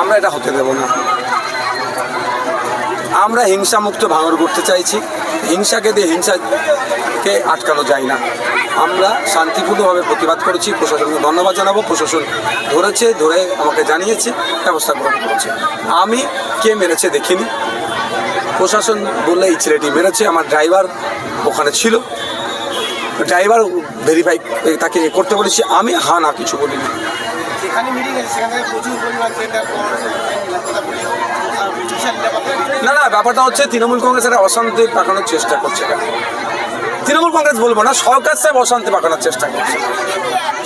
আমরা এটা হতে দেব না। আমরা হিংসামুক্ত ভাঙড় করতে চাইছি, হিংসাকে দিয়ে হিংসাকে আটকানো যায় না। আমরা শান্তিপূর্ণভাবে প্রতিবাদ করেছি, প্রশাসনকে ধন্যবাদ জানাবো। প্রশাসন ধরে আমাকে জানিয়েছে, ব্যবস্থা গ্রহণ করেছে। আমি কে মেরেছে দেখিনি, প্রশাসন বললে এই ছেলেটি মেরেছে। আমার ড্রাইভার ওখানে ছিল, ড্রাইভার ভেরিফাই তাকে করতে বলেছি, আমি না কিছু বলিনি। না, ব্যাপারটা হচ্ছে তৃণমূল কংগ্রেস একটা অশান্তি পাকানোর চেষ্টা করছে। তৃণমূল কংগ্রেস বলবো না, সরকার সাহেব অশান্তি পাকানোর চেষ্টা করছে।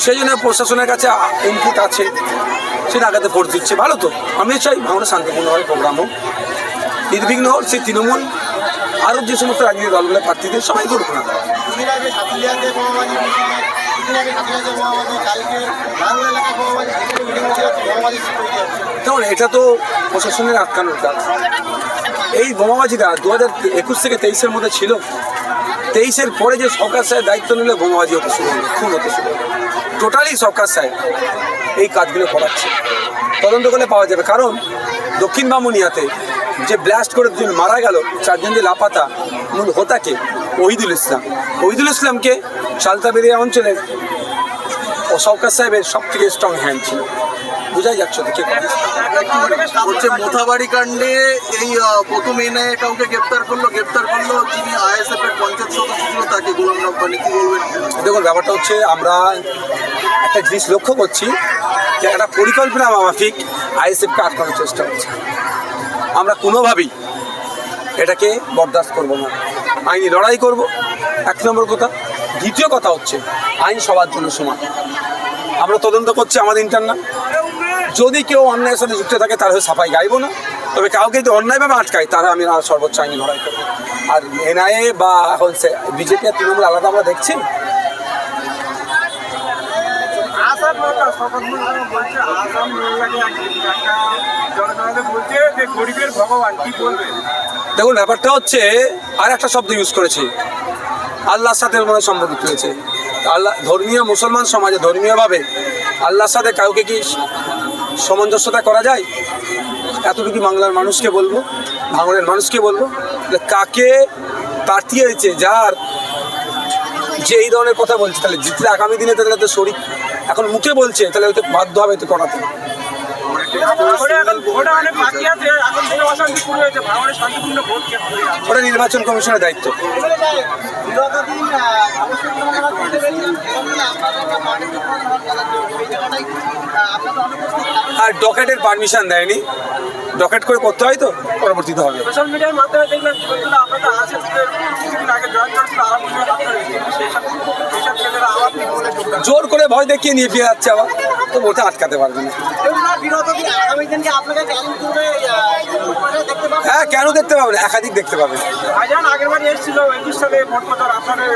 সেই জন্য প্রশাসনের কাছে ইনপুট আছে, সেটা আগাতে ভোট দিচ্ছে। ভালো তো, আমি চাই আমরা শান্তিপূর্ণভাবে প্রোগ্রাম হোক, নির্বিঘ্ন হোক। সেই তৃণমূল আরও যে সমস্ত রাজনৈতিক দলগুলো প্রার্থীদের সবাই করুক না। কারণ এটা তো প্রশাসনের আটকানোর কাজ। এই বোমাবাজিটা 2021 থেকে 23-এর মধ্যে ছিল। 23-এর পরে যে সরকার সাহেব দায়িত্ব নিলে বোমাবাজি হতে শুরু হলো, খুন হতে শুরু হলো। টোটালি সরকার সাহেব এই কাজগুলো করাচ্ছে, তদন্ত করলে পাওয়া যাবে। কারণ দক্ষিণ বামুনিয়াতে যে ব্লাস্ট করে দুজন মারা গেল, 4 জন যে লাপাতা, মূল হোতাকে ওহিদুল ইসলামকে সালতাবেরিয়া অঞ্চলের সরকার সাহেবের সব থেকে স্ট্রং হ্যান্ড ছিল। বোঝাই যাচ্ছে হচ্ছে মোথাবাড়ি কাণ্ডে এই প্রথম এনআইএ কাউকে গ্রেপ্তার করলো যিনি আইএসএফ এর পঞ্চায়েত সদস্য ছিল, তাকে গোলাম রব্বানি। কি বলবেন? দেখুন, ব্যাপারটা হচ্ছে আমরা একটা জিনিস লক্ষ্য করছি যে একটা পরিকল্পনা মাফিক আইএসএফকে আটকানোর চেষ্টা হচ্ছে। আমরা কোনোভাবেই এটাকে বরদাস্ত করব না, আইনি লড়াই করব, 1 নম্বর কথা। দ্বিতীয় কথা হচ্ছে আইন সবার জন্য সমান। আমরা তদন্ত করছি আমাদের ইন্টারনাল, যদি কেউ অন্যায়ের সাথে যুক্ত থাকে তার হয়ে সাফাই গাইব না, তবে কাউকে যদি অন্যায়ভাবে আটকায় তারা আমি সর্বোচ্চ আইনি লড়াই করবো। আর এনআইএ বা এখন বিজেপি আর তৃণমূল আলাদা আমরা দেখছি। দেখুন, ব্যাপারটা হচ্ছে আর একটা শব্দ ইউজ করেছি, আল্লাহর সাথে মনে সম্পর্কিত হয়েছে। আল্লাহ ধর্মীয় মুসলমান সমাজে ধর্মীয়ভাবে আল্লাহর সাথে কাউকে কি সামঞ্জস্যতা করা যায়? এতটুকু বাংলার মানুষকে বলবো, ভাঙড়ের মানুষকে বলবো, কাকে প্রার্থী হয়েছে যার যে এই ধরনের কথা বলছে, তাহলে জিতলে আগামী দিনে তাহলে তো শরীর এখন মুখে বলছে, তাহলে হয়তো বাধ্য হবে তো করাতে। ওটা নির্বাচন কমিশনের দায়িত্ব। আর ডকেটের পারমিশন দেয়নি, ডকেট করে করতে হয় তো পরবর্তীতে হবে। সোশ্যাল মিডিয়ার মাধ্যমে দেখলাম জোর করে ভয় দেখিয়ে নিয়ে ফিরে যাচ্ছে, আবার তো ওটা আটকাতে পারবে না। হ্যাঁ, কেন দেখতে পাবে না, একাধিক দেখতে পাবে। আগের বার এসেছিল 21 সালে ভোট প্রচার আপনাদের